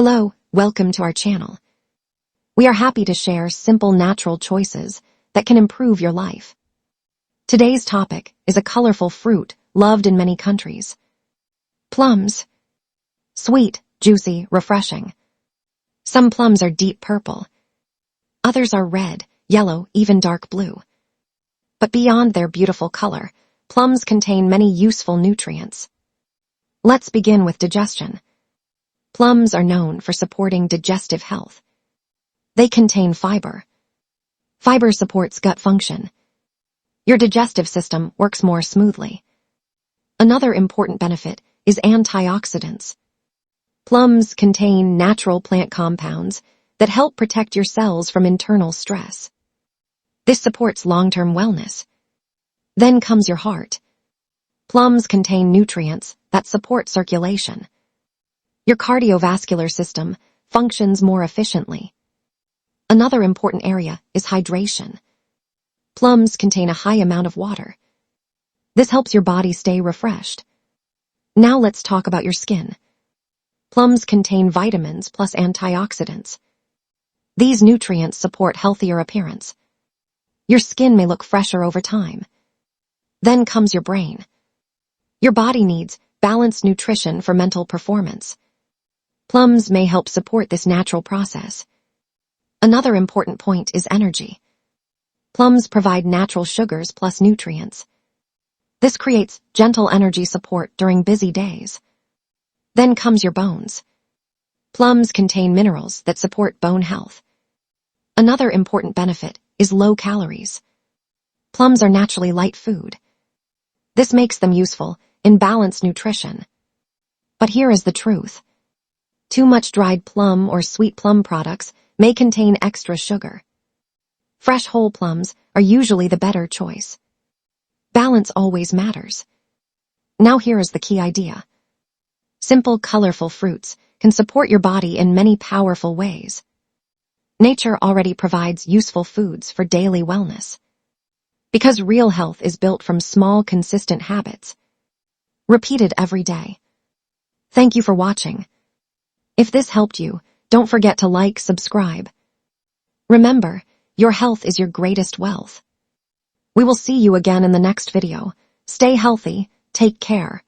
Hello, welcome to our channel. We are happy to share simple natural choices that can improve your life. Today's topic is a colorful fruit loved in many countries. Plums. Sweet, juicy, refreshing. Some plums are deep purple. Others are red, yellow, even dark blue. But beyond their beautiful color, plums contain many useful nutrients. Let's begin with digestion. Plums are known for supporting digestive health. They contain fiber. Fiber supports gut function. Your digestive system works more smoothly. Another important benefit is antioxidants. Plums contain natural plant compounds that help protect your cells from internal stress. This supports long-term wellness. Then comes your heart. Plums contain nutrients that support circulation. Your cardiovascular system functions more efficiently. Another important area is hydration. Plums contain a high amount of water. This helps your body stay refreshed. Now let's talk about your skin. Plums contain vitamins plus antioxidants. These nutrients support healthier appearance. Your skin may look fresher over time. Then comes your brain. Your body needs balanced nutrition for mental performance. Plums may help support this natural process. Another important point is energy. Plums provide natural sugars plus nutrients. This creates gentle energy support during busy days. Then comes your bones. Plums contain minerals that support bone health. Another important benefit is low calories. Plums are naturally light food. This makes them useful in balanced nutrition. But here is the truth. Too much dried plum or sweet plum products may contain extra sugar. Fresh whole plums are usually the better choice. Balance always matters. Now here is the key idea. Simple, colorful fruits can support your body in many powerful ways. Nature already provides useful foods for daily wellness. Because real health is built from small, consistent habits, repeated every day. Thank you for watching. If this helped you, don't forget to like, subscribe. Remember, your health is your greatest wealth. We will see you again in the next video. Stay healthy, take care.